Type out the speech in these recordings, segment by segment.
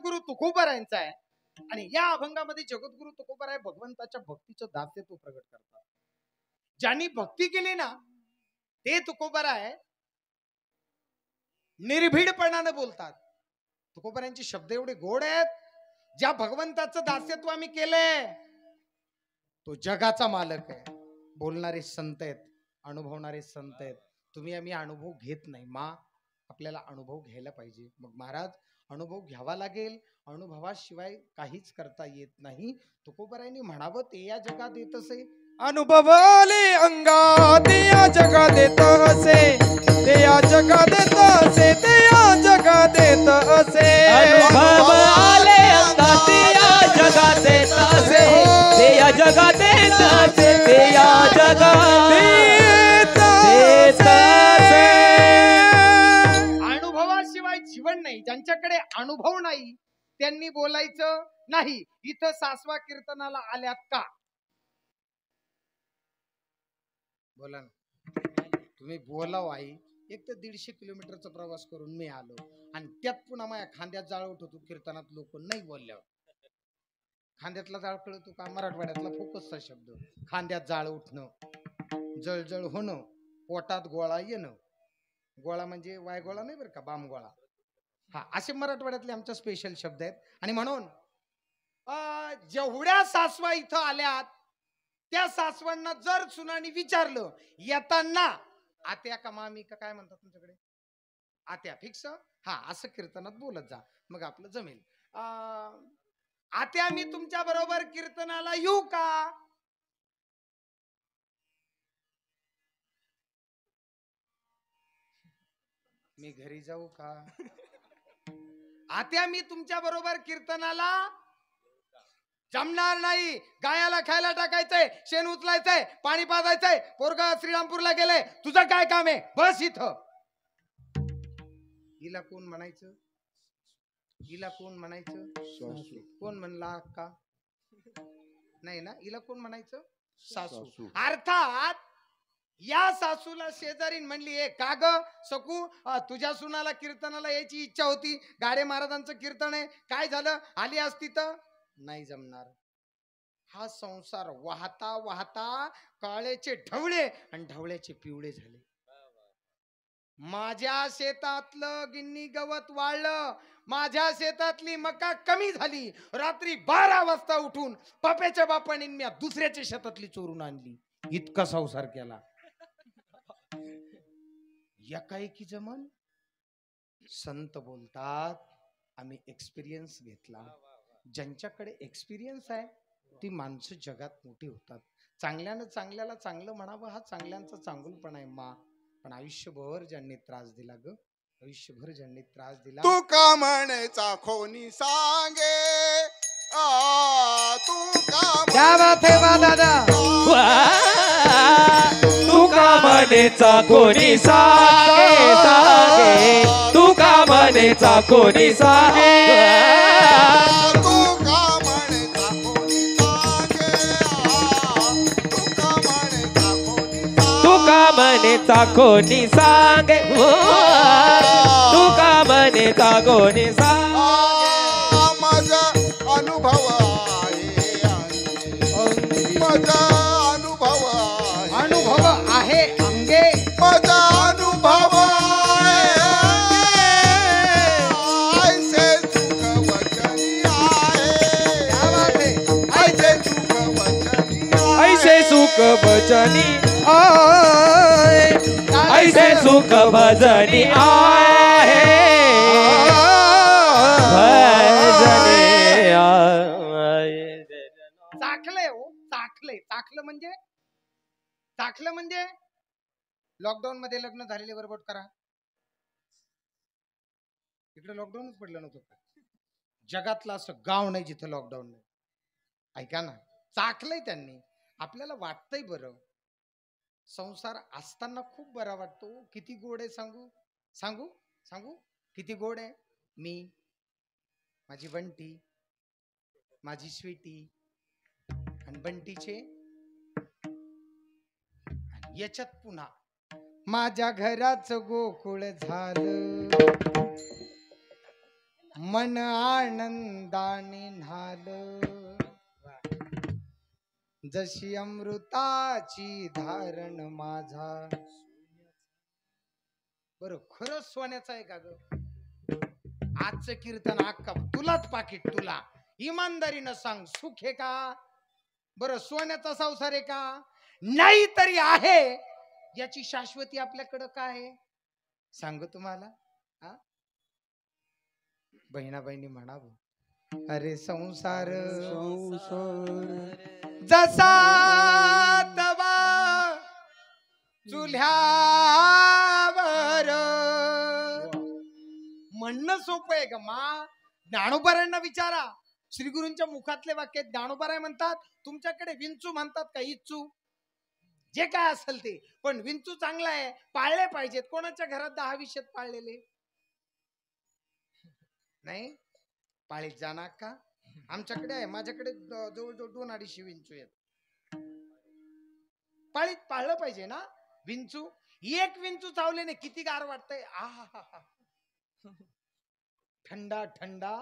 जगद्गुरु तुकोबारायांचा आहे आणि या अभंगामध्ये जगद्गुरु तुकोबाराय भगवंताच्या भक्तीचं दास्यत्व प्रगट करतात. ज्यांनी भक्ती केली ना ते तुकोबाराय निर्भीडपणानं बोलतात. तुकोबारायांचे शब्द एवढे गोड आहेत. ज्या भगवंताचं दास्यत्व आम्ही केलंय तो जगाचा मालक आहे. बोलणारे संत आहेत, अनुभवणारे संत आहेत. तुम्ही आम्ही अनुभव घेत नाही. आपल्याला अनुभव घ्यायला पाहिजे. मग महाराज अनुभव घ्यावा लागेल. अनुभवाशिवाय काहीच करता येत नाही. तुकोबारायांनी म्हणावं ते या जगात येत असे. अनुभवाले अंगा ते या जगात येत असे, ते या जगात येत असे, ते या जगात येत असे. अनुभवाले अंगा ते या जगात येत असे, ते या जगात येत असे, ते या जगात येत असे. अनुभवाशिवाय जीवन नाही. ज्यांच्याकडे अनुभव नाही त्यांनी बोलायचं नाही. इथं सासवा कीर्तनाला आल्यात का? बोला ना. तुम्ही बोलाव आई. एक तर 150 किलोमीटरचा प्रवास करून मी आलो आणि त्यात पुन्हा माझ्या खांद्यात जाळ उठवतो. कीर्तनात लोक नाही बोलल्यावर खांद्यातला जाळ कळतो का? मराठवाड्यातला फोकसचा शब्द. खांद्यात जाळ उठणं, जळजळ होणं, पोटात गोळा येणं. गोळा म्हणजे वायगोळा नाही बरं का, बाम गोळा. हा, असे मराठवाड्यातले आमचा स्पेशल शब्द आहेत. आणि म्हणून जेवढ्या सासवा इथं आल्यात त्या सासवांना जर सुनानी विचारलं येताना आत्या का मामी का काय म्हणतात तुमच्याकडे? आत्या फिक्स. हा, असं कीर्तनात बोलत जा, मग आपलं जमेल. आत्या मी तुमच्या बरोबर कीर्तनाला येऊ का? मी घरी जाऊ का? आत्या मी तुमच्या बरोबर कीर्तनाला जमणार नाही. गायाला खायला टाकायचंय, शेण उचलायचंय, पाणी पाजायचंय, पोरगा श्रीरामपूरला गेलंय, तुझं काय काम आहे? बस इथं. हिला कोण म्हणायचं? हिला कोण म्हणायचं? कोण म्हणला का? नाही ना. हिला कोण म्हणायचं? सासू. अर्थात या सासूला शेजारीन म्हणली ए का ग सकू, तुझ्या सुनाला कीर्तनाला यायची इच्छा होती, गाडे महाराजांचं कीर्तन आहे, काय झालं? आली असती तर? नाही जमणार. हा संसार वाहता वाहता काळेचे ढवळे आणि ढवळ्याचे पिवळे झाले. माझ्या शेतातलं गिन्नी गवत वाळलं, माझ्या शेतातली मका कमी झाली. रात्री 12 वाजता उठून पप्याच्या बापाने मी दुसऱ्याच्या शेतातली चोरून आणली. इतका संसार केला. एकाएकी जमन. संत बोलतात आम्ही एक्सपिरियन्स घेतला. ज्यांच्याकडे एक्सपिरियन्स आहे ती माणसं जगात मोठी होतात. चांगल्यानं चांगल्याला चांगलं म्हणावं हा चांगल्यांचा चांगुलपणा आहे. पण आयुष्यभर ज्यांनी त्रास दिला ग, आयुष्यभर ज्यांनी त्रास दिला. तू का म्हणायचा कोणी सांगे, तू का क्या बात है वा दादा. तू का म्हणेचा कोणी सांगे, सांगे. तू का म्हणेचा कोणी सांगे, तू का म्हणायचा कोणी सांगे, तू का म्हणेचा कोणी सांगे, तू का म्हणेचा कोणी सांगे. माझा अनुभव आहे अंगे, माझा अनुभव ऐसे सुख वचनी आहे, ऐसे सुख वचनी ऐसे सुख भजनी आए, ऐसे सुख भजनी आहे, भजनी आहे. चाखलंय हो, चाखलं म्हणजे लॉकडाऊन मध्ये लग्न झालेले वर बोट करा. इकडे लॉकडाऊनच पडलं नव्हतं का? जगातलं असं गाव नाही जिथं लॉकडाऊन नाही. ऐका ना, चाखलंय त्यांनी. आपल्याला वाटतंय बरं. संसार असताना खूप बरा वाटतो. किती गोड आहे सांगू सांगू सांगू किती गोड आहे. मी, माझी बंटी, माझी स्वीटी आणि बंटीचे, याच्यात पुन्हा माझ्या घराचं गोकुळ झालं. मन आनंदाने न्हाल, जशी अमृताची धारण माझा. बर खरं सोन्याचं आहे का ग? आजचं कीर्तन अक्का तुलाच पाकिट, तुला इमानदारीनं सांग, सुख आहे का? बरं सोन्याचा संसार आहे का? नाही तरी आहे. याची शाश्वती आपल्याकडं काय आहे सांग तुम्हाला? बहिणा बहिणी म्हणावं, अरे संसार जसा तवा चुल्ह्यावर. म्हणणं सोपं आहे का मा? ज्ञानोबारांना विचारा, श्रीगुरूंच्या मुखातले वाक्य ज्ञानोबाराय म्हणतात. तुमच्याकडे विंचू म्हणतात का इच्चू? जे काय असेल ते, पण विंचू चांगला आहे, पाळले पाहिजेत. कोणाच्या घरात 10-20 पाळलेले नाही? पाळीत जाणार का? आमच्याकडे आहे, माझ्याकडे जवळजवळ 2-250 विंचू आहेत. पाळीत पाळलं पाहिजे ना विंचू. एक विंचू चावल्याने किती गार वाटतंय. थंडा थंडा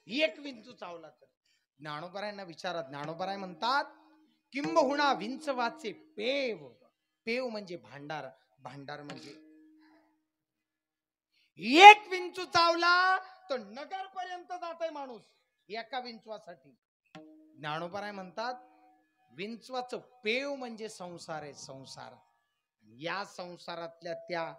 एक विंचू चावला तर. ज्ञानोबारायांना विचारा, ज्ञानोबाराय म्हणतात किंबहुना विंचवाचे पेव. पेव म्हणजे भांडार, भांडार म्हणजे एक विंचू चावला तर नगर पर्यंत जातोय माणूस एका विंचवासाठी. ज्ञानोबाराय म्हणतात विंचवाचं पेव म्हणजे संसार आहे, संसार. या संसारातल्या त्या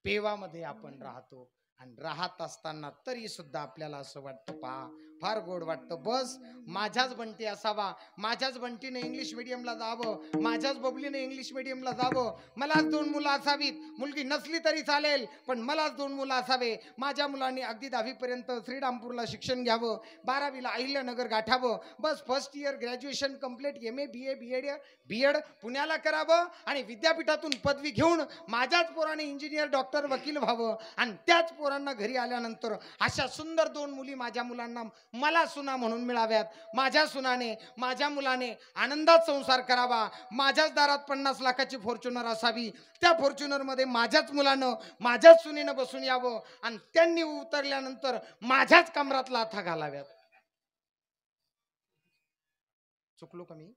पेवामध्ये आपण राहतो. आणि राहत असताना तरी सुद्धा आपल्याला असं वाटतं, पहा फार गोड वाटतं, बस माझ्याच बंटी असावा, माझ्याच बंटीने इंग्लिश मिडियमला जावं, माझ्याच बबलीने इंग्लिश मिडियमला जावं, मलाच 2 मुलं असावीत, मुलगी नसली तरी चालेल पण मलाच 2 मुलं असावे, माझ्या मुलांनी अगदी 10वी पर्यंत श्रीरामपूरला शिक्षण घ्यावं, 12वीला अहिल्यानगर गाठावं, बस first year graduation complete, MA BA BEd पुण्याला करावं आणि विद्यापीठातून पदवी घेऊन माझ्याच पोराने इंजिनियर डॉक्टर वकील व्हावं. आणि त्याच पोरांना घरी आल्यानंतर अशा सुंदर 2 मुली माझ्या मुलांना मला सुना म्हणून मिळाव्यात. माझ्या सुनाने माझ्या मुलाने आनंदात संसार करावा. माझ्याच दारात 50 लाखाची फॉर्च्युनर असावी, त्या फॉर्च्युनर मध्ये माझ्याच मुलानं माझ्याच सुनेनं बसून यावं आणि त्यांनी उतरल्यानंतर माझ्याच कमरात लाथा घालाव्यात. चुकलो का मी?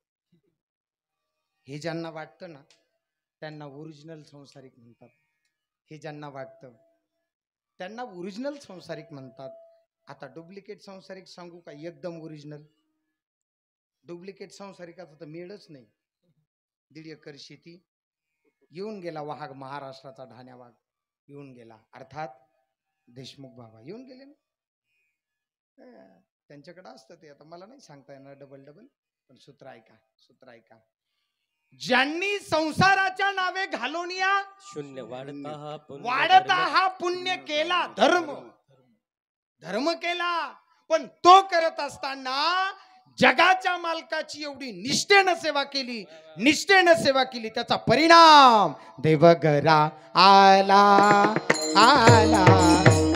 हे ज्यांना वाटतं ना त्यांना ओरिजिनल संसारिक म्हणतात. हे ज्यांना वाटतं त्यांना ओरिजिनल संसारिक म्हणतात. आता डुप्लिकेट संसारिक सांगू का? एकदम ओरिजिनल. डुप्लिकेट संसारिकाचा तर मेळच नाही. 1.5 एकर शेती, येऊन गेला वाघ, महाराष्ट्राचा ढाण्या वाघ येऊन गेला, अर्थात देशमुख बाबा येऊन गेले ना. त्यांच्याकडे असतं ते, आता मला नाही सांगता येणार डबल, पण सूत्र ऐका, सूत्र ऐका. ज्यांनी संसाराच्या नावे घालून या शून्य वाढता हा पुण्य केला, धर्म केला, पण तो करत असताना जगाच्या मालकाची एवढी निष्ठेनं सेवा केली, त्याचा परिणाम देवघरा आला, आला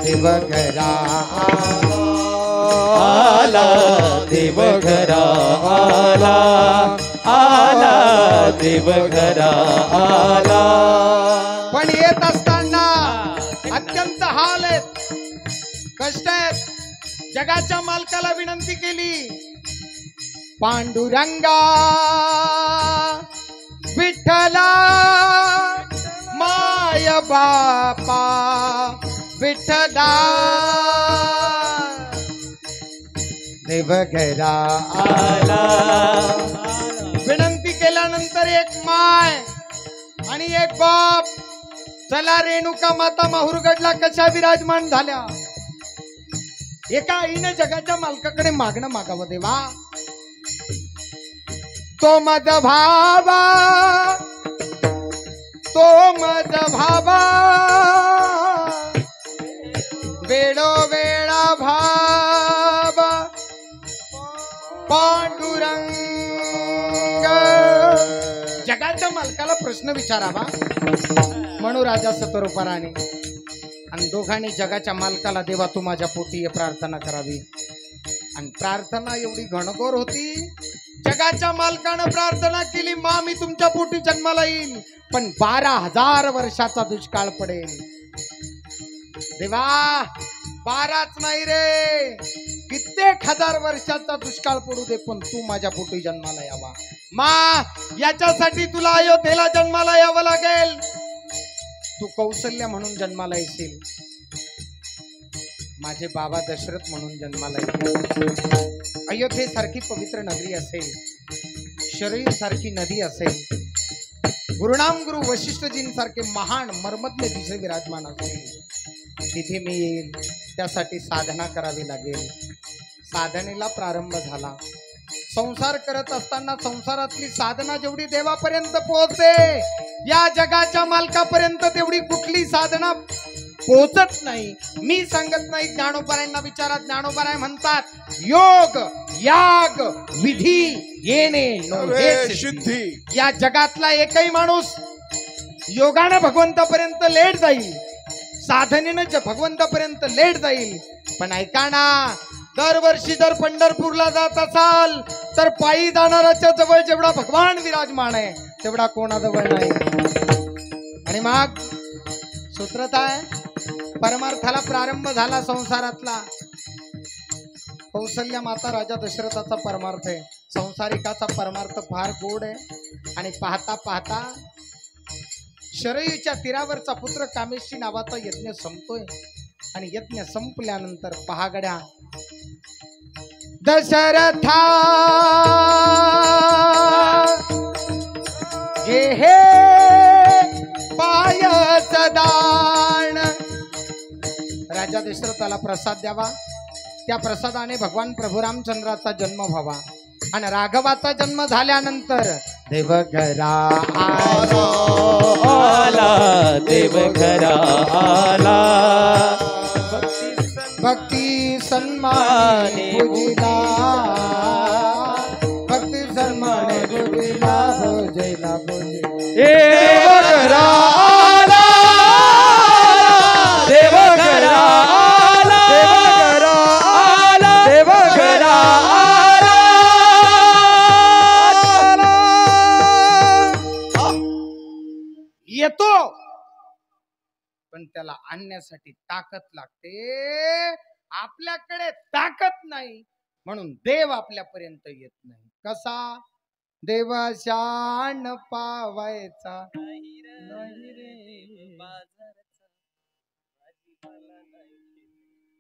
देवघरा आला, देवघरा आला, आला देवघरा आला. पण येत असताना अत्यंत हाल आहेत, कष्ट आहेत. जगाच्या मालकाला विनंती केली, पांडुरंगा विठ्ठला माय बापा विठ्ठला देवघरा आला. विनंती केल्यानंतर एक माय आणि एक बाप, चला रेणुका माता माहुरगडला कशा विराजमान झाल्या. एका आईने जगाच्या मालकाकडे मागणं मागावं, देवा तो माझा भावा, तो माझा भावा, वेळोवेळा भावा पांडुरंग. जगाच्या मालकाला प्रश्न विचारावा म्हणून राजा सतरूपाराने, आणि दोघांनी जगाच्या मालकाला, देवा तू माझ्या पोटी प्रार्थना करावी. आणि प्रार्थना एवढी घनघोर होती, जगाच्या मालकानं प्रार्थना केली, मा मी तुमच्या पोटी जन्माला येईल पण 12,000 वर्षाचा दुष्काळ पडेल. देवा 12च नाही रे, कित्येक हजार वर्षाचा दुष्काळ पडू दे, पण तू माझ्या पोटी जन्माला यावा. मा याच्यासाठी तुला अयोध्येला जन्माला यावं लागेल. तू कौशल्य म्हणून जन्माला येशील, माझे बाबा दशरथ म्हणून जन्माला येतील. अयोध्येसारखी पवित्र नगरी असेल, शरीर सारखी नदी असेल, गुरुनाम गुरु वशिष्ठजींसारखे महान मर्मज्ञ दिशे विराजमान असेल, तिथे मी येईल. त्यासाठी साधना करावी लागेल. साधनेला प्रारंभ झाला. संसार करत असताना संसारातली साधना जेवढी देवापर्यंत पोहोचते, या जगाच्या मालकापर्यंत तेवढी कुठली साधना पोहोचत नाही. मी सांगत नाही, ज्ञानोबारायांना विचारा. ज्ञानोबाराय म्हणतात योग याग विधी येणे नव्हे सिद्धी. या जगातला एकही माणूस योगानं भगवंतापर्यंत लेट जाईल, साधनेनं भगवंतापर्यंत लेट जाईल. पण ऐका ना, दरवर्षी जर पंढरपूरला जात असाल तर पायी जाणाऱ्याच्या जवळ जेवढा भगवान विराजमान आहे तेवढा कोणाजवळ नाही. आणि मग सूत्रत आहे, परमार्थाला प्रारंभ झाला संसारातला. कौशल्य माता राजा दशरथाचा परमार्थ आहे. संसारिकाचा परमार्थ फार गोड आहे. आणि पाहता पाहता शरयूच्या तीरावरचा पुत्र कामेशी नावाचा यज्ञ संपतोय. आणि यज्ञ संपल्यानंतर पहागड्या दशरथा घे हे पायस दान. राजा दशरथाला प्रसाद द्यावा. त्या प्रसादाने भगवान प्रभू रामचंद्राचा जन्म व्हावा. आणि राघवाचा जन्म झाल्यानंतर देवघरा आला, देवघरा आला, भक्ती सन्माने पूजिला, भक्ती सन्माने पूजिला, पूजिला देवघरा आला, देवघरा आला, देवघरा आला, देवघरा येतो, पण त्याला आणण्यासाठी ताकद लागते. आपल्याकडे ताकद नाही म्हणून देव आपल्यापर्यंत येत नाही. कसा देव शान पावायचा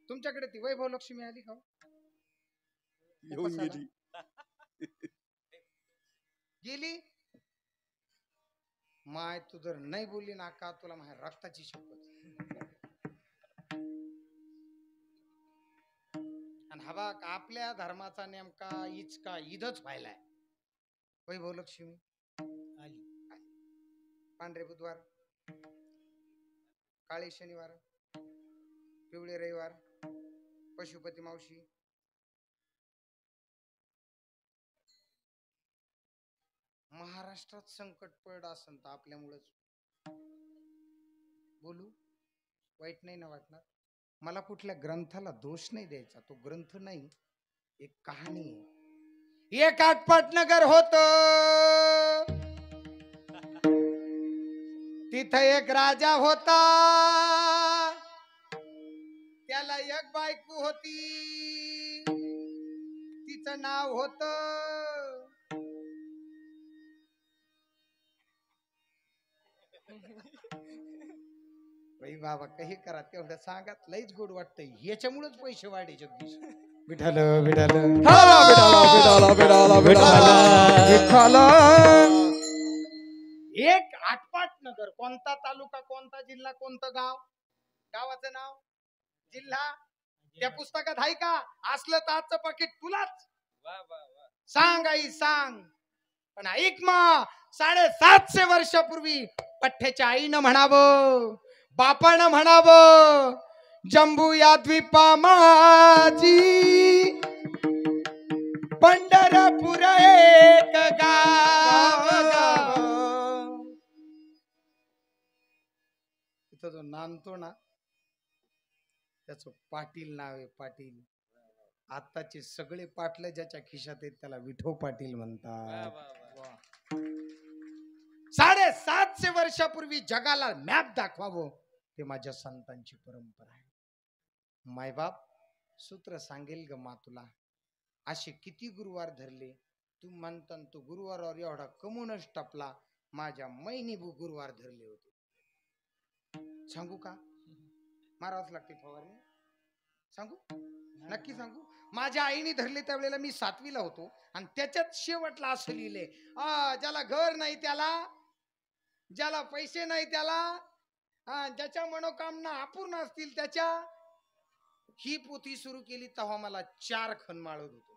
तुमच्याकडे ती वैभव लक्ष्मी आली का? येऊन गेली. गेली. माय तू जर नाही बोलली ना का तुला माझ्या रक्ताची शपथ. आणि हवा आपल्या धर्माचा नेमका इचका ईदच व्हायलाय. वैभव लक्ष्मी आली. पांढरे बुधवार, काळे शनिवार, पिवळे रविवार, पशुपती मावशी, महाराष्ट्रात संकट पडलं असेल तर आपल्यामुळेच. बोलू वाईट नाही ना वाटणार. मला कुठल्या ग्रंथाला दोष नाही द्यायचा. तो ग्रंथ नाही, एक कहाणी आहे. एक आटपाट नगर होत. तिथं एक राजा होता. त्याला एक बायको होती. तिचं नाव होत बाबा. काही करा तेवढं सांगा. लईच गोड वाटतंय. याच्यामुळेच पैसे वाढे जगदीश. विठाल विठाल एक आटपाट नगर. कोणता तालुका, कोणता जिल्हा, कोणतं गाव? गावाचं नाव, जिल्हा त्या पुस्तकात आहे का? असलं तर आजचं पाकिट तुलाच. सांग आई सांग. पण ऐक मा, 750 वर्षापूर्वी पठ्ठ्याच्या आईनं म्हणावं, बापानं म्हणावं, जंबू या द्वीपा माझी पंढरपूर एक गाव. तिथं जो नांदतो ना त्याचं पाटील नाव आहे. पाटील. आताचे सगळे पाटलं ज्याच्या खिशात आहेत त्याला विठो पाटील म्हणतात. 750 वर्षापूर्वी जगाला मॅप दाखवावं ते माझ्या संतांची परंपरा आहे. मायबाप सूत्र सांगेल ग मा तुला. असे किती गुरुवार धरले, तू म्हणता तो गुरुवारावर एवढा कमूनच टपला. माझ्या मैनी गुरुवार धरले होते. सांगू का? मारावंच लागते फवारणी. सांगू? नक्की सांगू. माझ्या आईने धरले त्यावेळेला मी 7वीला होतो आणि त्याच्यात शेवटला असं लिहिले, ज्याला घर नाही त्याला, ज्याला पैसे नाही त्याला, ज्याच्या मनोकामना अपूर्ण असतील त्याच्या. ही पोथी सुरू केली तेव्हा मला 4 खण माळत होतो.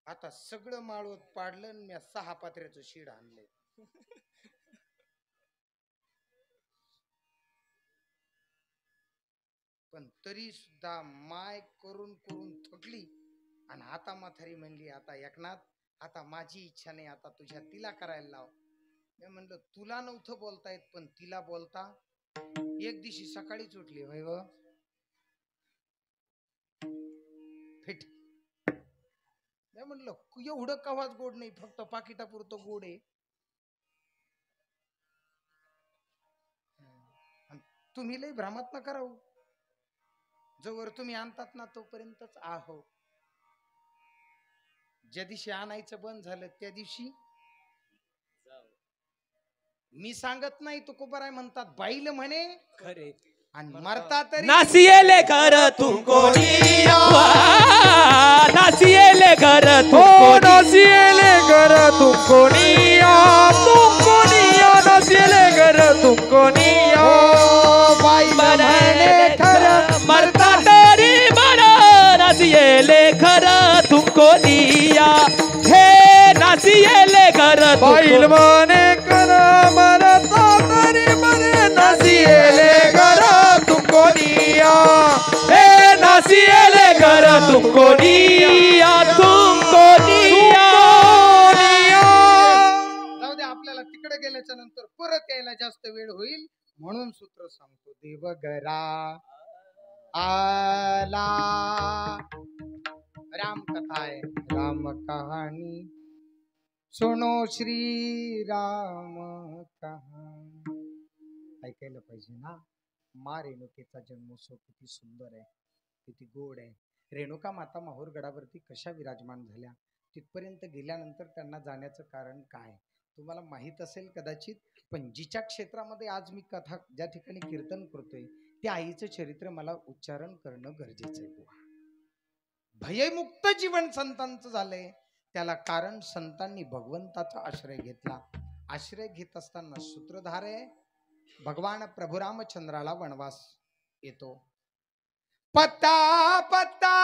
आता सगळं माळवत पाडलं आणि मी 6 पात्र्याचं शीड आणलंय. पण तरी सुद्धा माय करून करून थकली आणि आता म्हातारी म्हणली, आता एकनाथ, आता माझी इच्छा नाही, आता तुझ्या तिला करायला लाव. मी म्हणलं तुला नव्हतं बोलता येत पण तिला बोलता. एक दिवशी सकाळीच उठली, होय व फिट. मी म्हणलं एवढं कवाच गोड नाही, फक्त पाकिटापुरतं गोड आहे. तुम्ही लय भ्रामात नका राहू. जोवर तुम्ही आणतात ना तोपर्यंतच आहो. ज्या दिवशी आणायचं बंद झालं त्या दिवशी मी सांगत नाही तुकोबाराय म्हणतात, बाईल म्हणे खरे आणि मरता तरी नासिएले घर तुमको निया, नासिएले घर तुमको, नासिएले घर तुमको निया, तुमको निया, नासिएले घर तुमको निया. बाईल म्हणे खरं मरता तरी बरं, नासिएले घर तुमको निया. हे नासिएले घर बाईल म्हणे कर मरता तरी बरे, नासिएले घर तुमको निया. हे नासिएले घर तुमको निया, तुमको निया. जाऊ दे, आपल्याला तिकडे गेल्याच्या नंतर परत यायला जास्त वेळ होईल म्हणून सूत्र सांगतो. देवगरा आला. राम कथा आहे, राम कहाणी सुनो श्री राम कहाणी. ऐकायला पाहिजे ना. मा रेणुकेचा जन्मोत्सव किती सुंदर आहे, किती गोड आहे. रेणुका माता माहूर गडावरती कशा विराजमान झाल्या, तिथपर्यंत गेल्यानंतर त्यांना जाण्याचं कारण काय तुम्हाला माहित असेल कदाचित. पण जिच्या क्षेत्रामध्ये आज मी कथा ज्या ठिकाणी कीर्तन करतोय त्या आईचं चरित्र मला उच्चारण करणं गरजेचं आहे. भयमुक्त जीवन संतांचं झालंय. त्याला कारण संतांनी भगवंताचा आश्रय घेतला. आश्रय घेत असताना सूत्रधार आहे भगवान प्रभू रामचंद्राला वनवास येतो. पत्ता पत्ता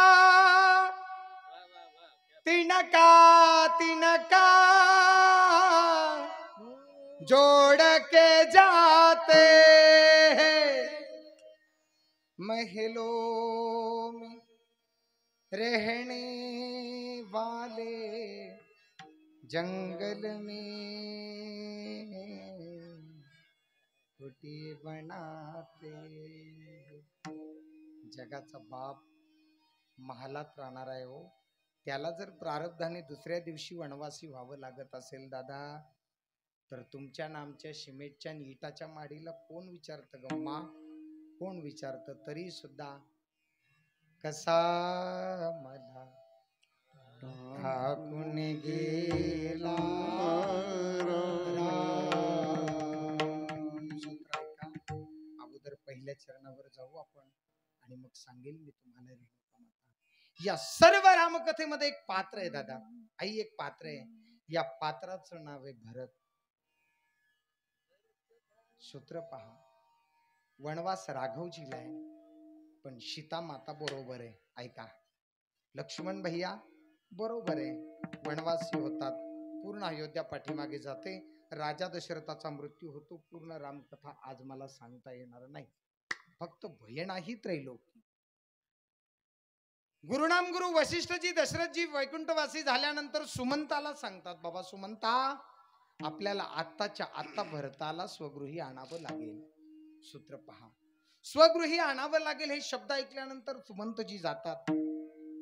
तिनका तिनका जोड़ के जाते हैं, महलों में रहने वाले जंगल में कुटी बनाते. जगाचा बाप महालात राहणार आहे हो. त्याला जर प्रारब्धाने दुसऱ्या दिवशी वनवासी व्हावं लागत असेल दादा, तर तुमच्या नामच्या सिमेंटच्या इटाच्या माडीला कोण विचारतं गम्मा, कोण विचारतं. तरी सुद्धा कसा मला ठाकून गेला. अगोदर पहिल्या चरणावर जाऊ आपण आणि मग सांगेल मी तुम्हाला रेणुका माता. या सर्व रामकथेमध्ये एक पात्र आहे दादा, आई एक पात्र आहे. या पात्राचं नाव आहे भरत. सूत्र पहा, वनवास राघवजीला आहे पण सीता माता बरोबर आहे. ऐका, लक्ष्मण भैया बरोबर आहे, वनवासी होतात. पूर्ण अयोध्या पाठीमागे जाते. राजा दशरथाचा मृत्यू होतो. पूर्ण रामकथा आज मला सांगता येणार नाही. फक्त भय नाही त्रैलोकी. गुरुनाम गुरु वशिष्ठजी दशरथजी वैकुंठवासी झाल्यानंतर सुमंताला सांगतात, बाबा सुमंता, आपल्याला आत्ताच्या आत्ता भरताला स्वगृही आणावं लागेल. सूत्र पहा, स्वगृही आणावं लागेल हे शब्द ऐकल्यानंतर सुमंतजी जातात.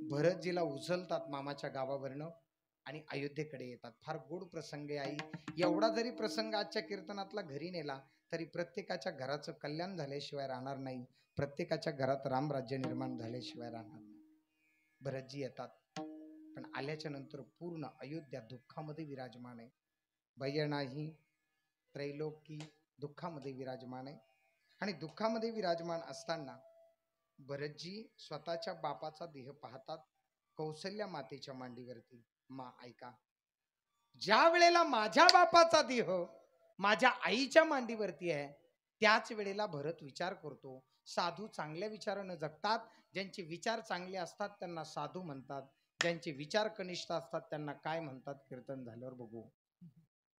भरतजीला उचलतात मामाच्या गावावरनं. आणि अयोध्येकडे येतात. फार गोड प्रसंग आहे आई. एवढा जरी प्रसंग आजच्या कीर्तनातला घरी नेला तरी प्रत्येकाच्या घराचं कल्याण झाल्याशिवाय राहणार नाही. प्रत्येकाच्या घरात रामराज्य निर्माण झाल्याशिवाय राहणार नाही. भरतजी येतात, पण आल्याच्या नंतर पूर्ण अयोध्या दुःखामध्ये विराजमान आहे. भय नाही त्रैलोकी दुःखामध्ये विराजमान आहे. आणि दुःखामध्ये विराजमान असताना भरतजी स्वतःच्या बापाचा देह पाहतात कौसल्या मातेच्या मांडीवरती. मा ऐका, ज्या वेळेला माझ्या बापाचा देह माझ्या आईच्या मांडीवरती आहे त्याच वेळेला भरत विचार करतो. साधू चांगल्या विचारानं जगतात. ज्यांचे विचार चांगले असतात त्यांना साधू म्हणतात. ज्यांचे विचार कनिष्ठ असतात त्यांना काय म्हणतात कीर्तन झाल्यावर बघू.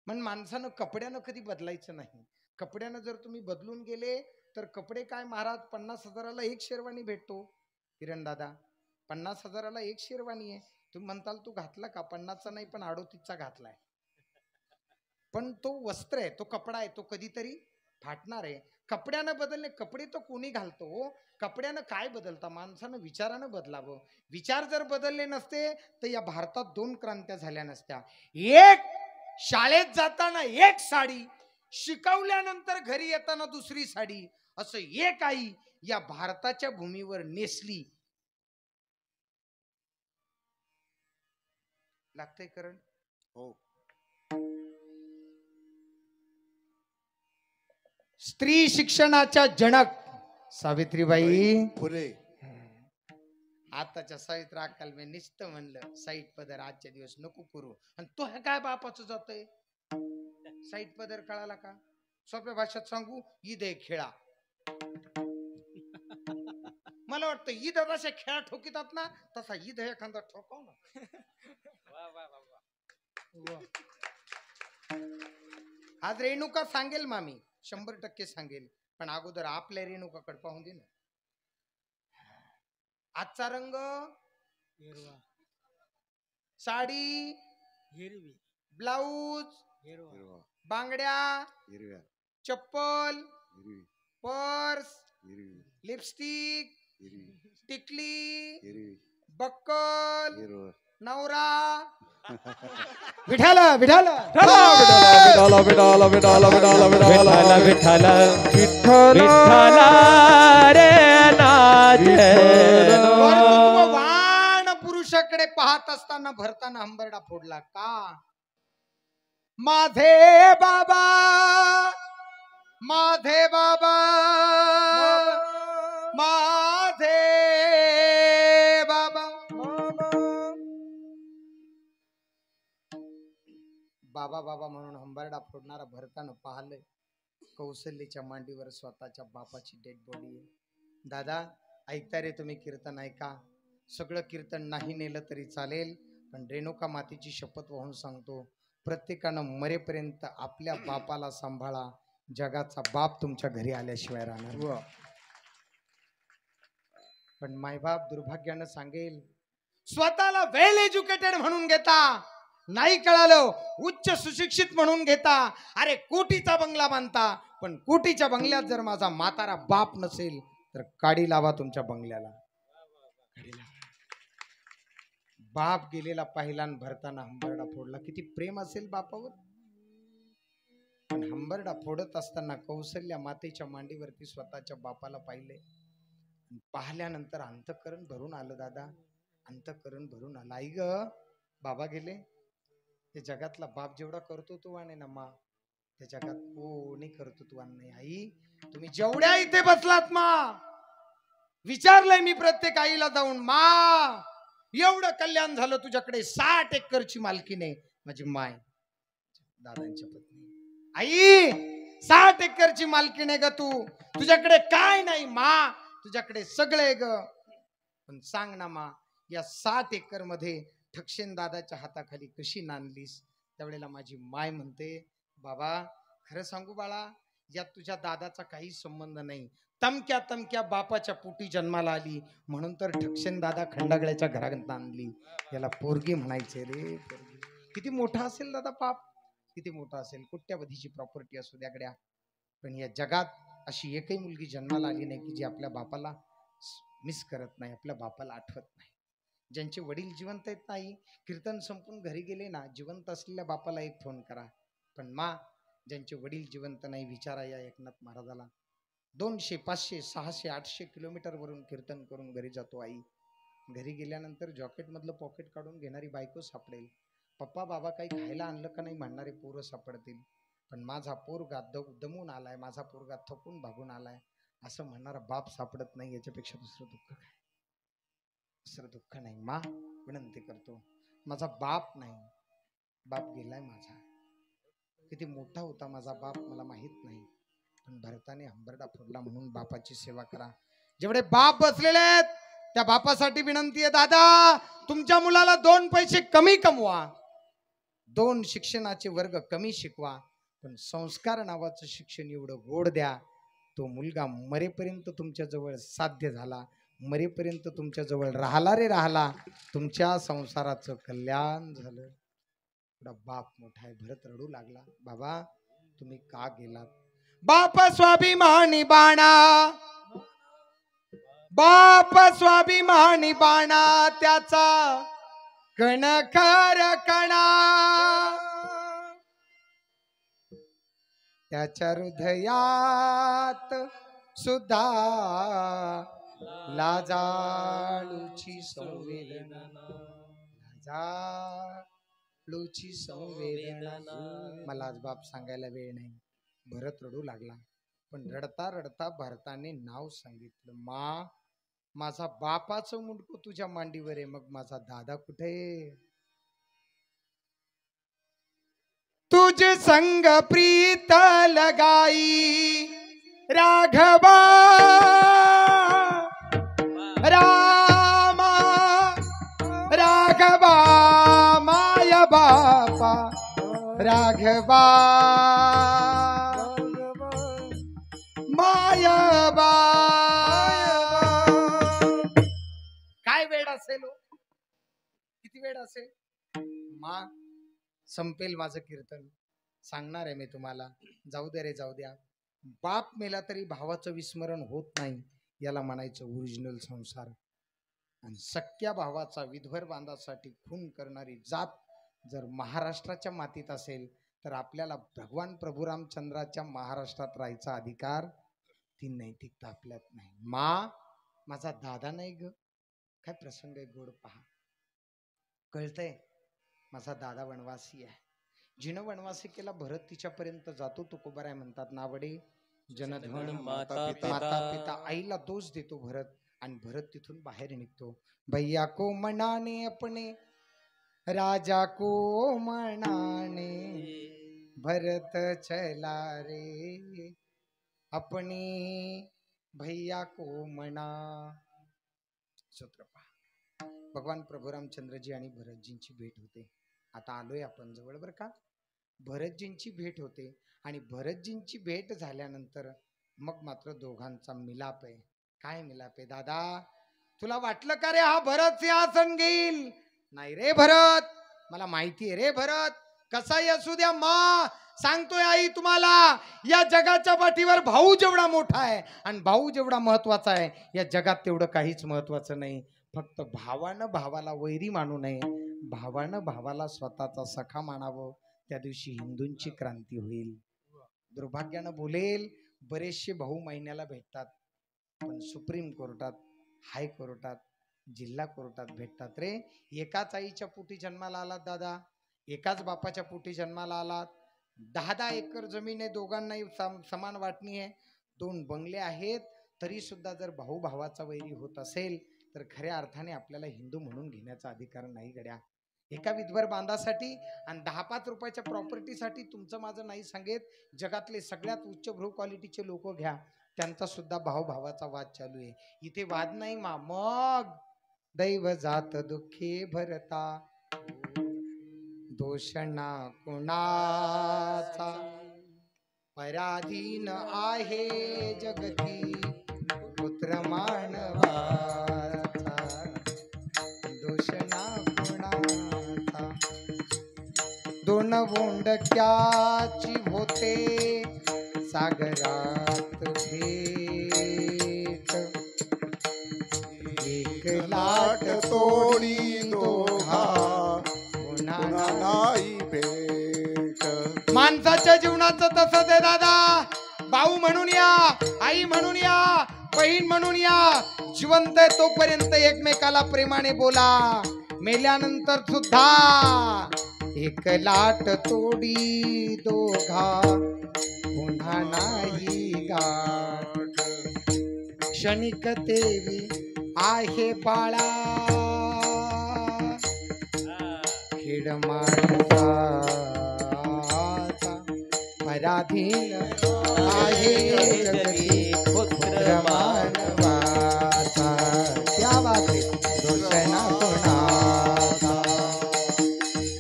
पण माणसानं कपड्यानं कधी बदलायचं नाही. कपड्यानं जर तुम्ही बदलून गेले तर कपडे काय महाराज 50,000ला एक शेरवानी भेटतो. किरण दादा 50,000ला एक शेरवानी आहे. तुम्ही म्हणताल तू घातला का? 50चा नाही पण 38चा घातलाय. पण तो वस्त्र आहे, तो कपडा आहे, तो कधीतरी फाटणार आहे. कपड्यानं बदलणे, कपडे तो कोणी घालतो. कपड्यानं काय बदलता? माणसानं विचारानं बदलावं. विचार जर बदलले नसते तर या भारतात 2 क्रांत्या झाल्या नसत्या. एक शाळेत जाताना एक साडी, शिकवल्यानंतर घरी येताना दुसरी साडी, असं एक आई या भारताच्या भूमीवर नेसली. लागतंय करण? हो. स्त्री शिक्षणाच्या जनक सावित्रीबाई फुले. आताच्या सावित्री अक्कल मी निश्चित म्हणलं साईट पदर आजच्या दिवस नको करू. आणि तो हे काय बापाचं जातोय साईट पदर? कळाला का? सोप्या भाषेत सांगू, ईद आहे खेळा. मला वाटतं ईद अशा खेळा ठोकीतात ना, तसा ईद आहे एखादा ठोकाव ना. आज रेणुका सांगेल मामी, 100% सांगेल. पण अगोदर आपल्या रेणुकाकडे पाहून दे ना. आजचा रंग हिरवा, साडी, हिरवी, ब्लाऊज, हिरवा, हिरवा. बांगड्या, हिरव्या. चप्पल, हिरवी. पर्स, हिरवी. लिपस्टिक, हिरवी. टिकली, हिरवी. बक्कल, हिरवं. नवरा. विठाला विठाला विठाला विठाला विठाला विठाला विठाला विठ्ठल विठ्ठल विठ्ठल रे नाथ. वाण पुरुषाकडे पाहत असताना भरताना हंबरडा फोडला का? माझे बाबा, माझे बाबा, माझे बाबा. बाबा बाबा म्हणून हंबरडा फोडणारा भरतानं पाहिलं कौशल्याच्या मांडीवर स्वतःच्या बापाची डेड बॉडी आहे. दादा ऐकता रे तुम्ही कीर्तन ऐका. सगळं कीर्तन नाही नेलं तरी चालेल, पण रेणुका मातेची शपथ वाहून सांगतो, प्रत्येकानं मरेपर्यंत आपल्या बापाला सांभाळा. जगाचा बाप तुमच्या घरी आल्याशिवाय राहणार. पण मायबाप दुर्भाग्यानं सांगेल, स्वतःला वेल एज्युकेटेड म्हणून घेता, नाही कळालं उच्च सुशिक्षित म्हणून घेता. अरे कोटीचा बंगला बांधता, पण कोटीच्या बंगल्यात जर माझा म्हातारा बाप नसेल तर काडी लावा तुमच्या बंगल्याला. बाप गेलेला पाहिला भरताना हंबरडा फोडला. किती प्रेम असेल बापावर. पण हंबरडा फोडत असताना कौशल्या मातेच्या मांडीवरती स्वतःच्या बापाला पाहिले. पाहिल्यानंतर अंतःकरण भरून आलं दादा, अंतःकरण भरून आलं. आई ग, बाबा गेले. ते जगातला बाप जेवढा करतो तू आणि ना मा, त्या जगात कोणी करतो तू आणि. आई तुम्ही जेवढ्या इथे बसलात मा, विचारलंय मी प्रत्येक आईला जाऊन, मा एवढं कल्याण झालं तुझ्याकडे 60 एकरची मालकीने माझी माय, दादांच्या पत्नी. आई 60 एकरची मालकीने ग तू, तुझ्याकडे काय नाही मा, तुझ्याकडे सगळे ग. पण सांग ना मा, या 60 एकर मध्ये ठक्षेन दादाच्या हाताखाली कशी नांदलीस? त्यावेळेला माझी माय म्हणते, बाबा खरं सांगू बाळा, यात तुझ्या दादाचा काही संबंध नाही. तमक्या तमक्या बापाच्या पोटी जन्माला आली म्हणून तर ठक्षेन दादा खंडागळ्याच्या घरात नांदली. याला पोरगी म्हणायचे रे. पोरगी किती मोठा असेल दादा पाप, किती मोठा असेल. कोट्यावधीची प्रॉपर्टी असू द्यागड्या, पण या जगात अशी एकही मुलगी जन्माला आली नाही की जी आपल्या बापाला मिस करत नाही, आपल्या बापाला आठवत नाही. ज्यांचे वडील जिवंत आहेत नाही, कीर्तन संपून घरी गेले ना, जिवंत असलेल्या बापाला एक फोन करा. पण ज्यांचे वडील जिवंत नाही, विचारा या एकनाथ महाराजाला. 200, 500, 600, 800 किलोमीटर वरून कीर्तन करून घरी जातो आई. घरी गेल्यानंतर जॉकेट मधलं पॉकेट काढून घेणारी बायको सापडेल. पप्पा बाबा काही खायला आणलं का नाही म्हणणारे पोरं सापडतील. पण माझा पोरगा दमून आलाय, माझा पोरगा थकून भागून आलाय असं म्हणणारा बाप सापडत नाही. याच्यापेक्षा दुसरं दुःख काय? दुसरं दुःख नाही. विनंती करतो, माझा बाप नाही, बाप गेलाय माझा. किती मोठा होता माझा बाप मला माहित नाही, पण भरताने हंबरडा फोडला म्हणून बापाची सेवा करा. जेवढे बाप बसलेले आहेत त्या बापासाठी विनंती आहे, दादा तुमच्या मुलाला 2 पैसे कमी कमवा, 2 शिक्षणाचे वर्ग कमी शिकवा, पण संस्कार नावाचं शिक्षण एवढं गोड द्या, तो मुलगा मरेपर्यंत तुमच्या जवळ साध्य झाला, मरेपर्यंत तुमच्या जवळ राहिला रे राहिला, तुमच्या संसाराचं कल्याण झालं. बाप मोठा आहे. भरत रडू लागला, बाबा तुम्ही का गेलात? बाप स्वाभिमानी बाणा, बाप स्वाभिमानी बाणा, त्याचा कणखर कणा, त्याच्या हृदयात सुद्धा लाजाळूची संवेदना, लाजाळूची संवेदना. मला आज बाप सांगायला वेळ नाही. भरत रडू लागला, पण रडता रडता भरताने नाव सांगितलं, माझा बापाचं मुंडकं तुझ्या मांडीवर आहे, मग माझा दादा कुठे? तुझ संग प्रीत लगाई राघवा, रामा राघवा, माया बापा राघवा, माया काय वेळ असेल, किती वेळ असेल? संपेल माझं कीर्तन, सांगणार आहे मी तुम्हाला. जाऊ दे रे जाऊ द्या. बाप मेला तरी भावाचं विस्मरण होत नाही, याला म्हणायचं ओरिजिनल संसार. आणि सख्या भावाचा विधवर बांधासाठी खून करणारी जात जर महाराष्ट्राच्या मातीत असेल तर आपल्याला भगवान प्रभू रामचंद्राच्या महाराष्ट्रात राहायचा अधिकार, ती नैतिकता आपल्यात नाही. माझा दादा नाही ग, काय प्रसंग आहे गोड पहा. कळतंय माझा दादा वनवासी आहे. जिनं वनवासी केला भरत तिच्यापर्यंत जातो. तुकोबाराय म्हणतात, नावडे जनधन माता पिता. आईला दोष देतो भरत, आणि भरत तिथून बाहेर निघतो. भैया को मनाने अपने, राजा को मनाने, भरत चला रे अपने भैया को मना. सूत्र पहा. भगवान प्रभू रामचंद्रजी आणि भरतजींची भेट होते. आता आलोय आपण जवळ बर का. भरतजींची भेट होते आणि भरतजींची भेट झाल्यानंतर मग मात्र दोघांचा मिलाप आहे. काय मिलाप आहे? दादा तुला वाटलं का रे हा भरत सिंहासन घेईल? नाही रे भरत, मला माहिती आहे रे भरत, कसाही असू द्या. सांगतोय आई तुम्हाला, या जगाच्या पाठीवर भाऊ जेवढा मोठा आहे आणि भाऊ जेवढा महत्वाचा आहे, या जगात तेवढं काहीच महत्वाचं नाही. फक्त भावानं भावाला वैरी मानू नये, भावानं भावाला स्वतःचा सखा मानावं. त्या दिवशी हिंदूंची क्रांती होईल. दुर्भाग्यानं बोलेल, बरेचसे भाऊ महिन्याला भेटतात, पण सुप्रीम कोर्टात, हाय कोर्टात, जिल्हा कोर्टात भेटतात रे. एकाच आईच्या पोटी जन्माला आलात दादा, एकाच बापाच्या पोटी जन्माला आलात. 10-10 एकर जमीन आहे, दोघांनाही समान वाटणी आहे, 2 बंगले आहेत, तरी सुद्धा जर भाऊ भावाचा वैरी होत असेल तर खऱ्या अर्थाने आपल्याला हिंदू म्हणून घेण्याचा अधिकार नाही गड्या. एका विधवर बांधासाठी आणि 10-5 रुपयाच्या प्रॉपर्टीसाठी तुमचं माझं नाही सांगेत. जगातले सगळ्यात उच्च भ्रू क्वालिटीचे लोक घ्या, त्यांचा सुद्धा भाऊ भावाचा वाद चालू आहे. इथे वाद नाही मग दैव जात दुःखी भरता, दोषणा कुणाचा, पराधीन आहे जगती पुत्र मानवाचा, दोषणा कुणाचा. 2 बोंडक्याची होते सागरात भेट, एक लाट तो तोडी दोघा पुन्हा पुन्हा नाही भेट. माणसाच्या जीवनाचं तसंच आहे दादा. भाऊ म्हणून या, आई म्हणून या, बहीण म्हणून या. जिवंत आहे तोपर्यंत एकमेकाला प्रेमाने बोला. मेल्यानंतर सुद्धा एक लाट तोडी दोघा पुन्हा नाही गाठ. क्षणिक देवी आहे बाळा खेळ माणसाचा पराधीन आहे जगती पुत्र मानवाचा. क्या बात आहे. दोष ना कोणाचा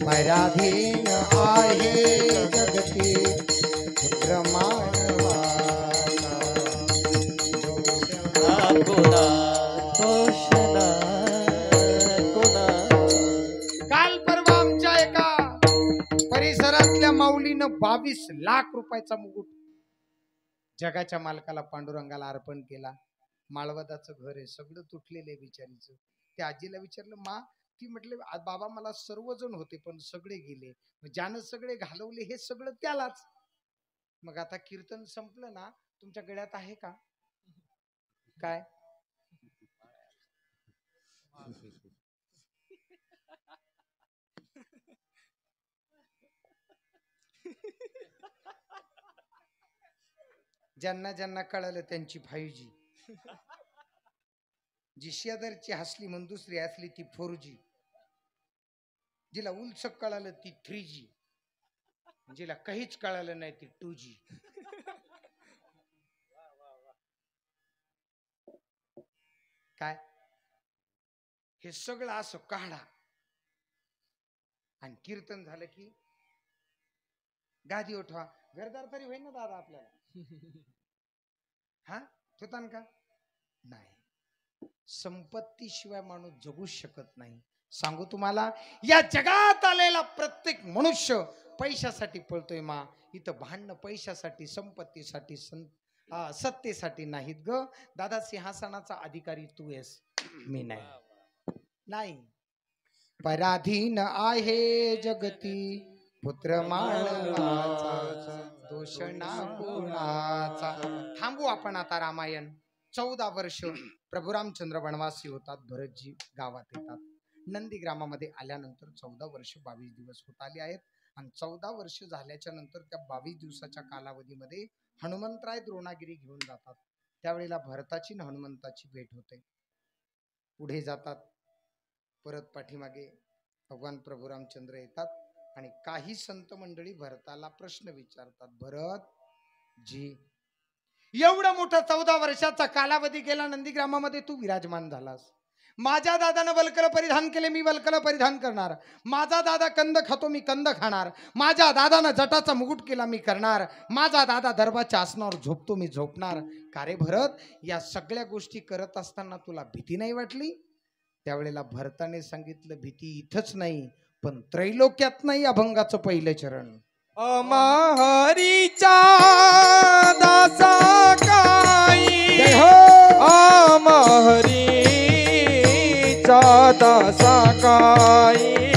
पराधीन आहे जगती पुत्र मानवाचा. काल परवा आमच्या एका परिसरातल्या माऊलीनं 22 लाख रुपयाचा मुकुट जगाच्या मालकाला पांडुरंगाला अर्पण केला. माळवदाचं घर आहे, सगळं तुटलेलं आहे बिचारीचं. त्या आजीला विचारलं, मा ती म्हटले बाबा मला सर्वजण होते पण सगळे गेले. ज्यानं सगळे घालवले हे सगळं त्यालाच. मग आता कीर्तन संपलं ना, तुमच्या गळ्यात आहे का काय? ज्यांना ज्यांना कळालं त्यांची 5G, जी शेजारची हसली म्हणून दुसरी असली ती 4G, जिला उलसक कळालं ती 3G, जिला काहीच कळालं नाही ती 2G. काय हे सगळं असं काढा आणि कीर्तन झालं की गादी उठवा. घरदार तरी होईल ना दादा आपल्याला. हा ठेवतान का नाही. संपत्तीशिवाय माणूस जगू शकत नाही. सांगू तुम्हाला, या जगात आलेला प्रत्येक मनुष्य पैशासाठी पळतोय मा. इथं भांडणं पैशासाठी, संपत्तीसाठी, सत्तेसाठी नाहीत ग दादा. सिंहासनाचा अधिकारी तू आहेस, मी नाही. पराधीन आहे जगती पुत्र मानवाचा, दोष ना कोणाचा. थांबू आपण आता. रामायण 14 वर्ष प्रभू रामचंद्र वनवासी होतात. भरतजी गावात येतात. नंदीग्रामामध्ये आल्यानंतर 14 वर्ष 22 दिवस होत आले आहेत. आणि 14 वर्ष झाल्याच्या नंतर त्या 22 दिवसाच्या कालावधीमध्ये हनुमंतराय द्रोणागिरी घेऊन जातात. त्यावेळेला भरताची आणि हनुमंताची भेट होते. पुढे जातात. परत पाठीमागे भगवान प्रभू रामचंद्र येतात आणि काही संत मंडळी भरताला प्रश्न विचारतात. भरत जी, एवढा मोठा 14 वर्षाचा कालावधी गेला, नंदीग्रामामध्ये तू विराजमान झालास. माझ्या दादानं वल्कल परिधान केले, मी वल्कल परिधान करणार. माझा दादा कंद खातो, मी कंद खाणार. माझ्या दादानं जटाचा मुकुट केला, मी करणार. माझा दादा दरबाच्या आसनावर झोपतो, मी झोपणार. का रे भरत, या सगळ्या गोष्टी करत असताना तुला भीती नाही वाटली? त्यावेळेला भरताने सांगितलं, भीती इथंच नाही पण त्रैलोक्यात नाही. अभंगाचं पहिलं चरण. अमहरीचा दासा काही, अमहरीचा दासा काही,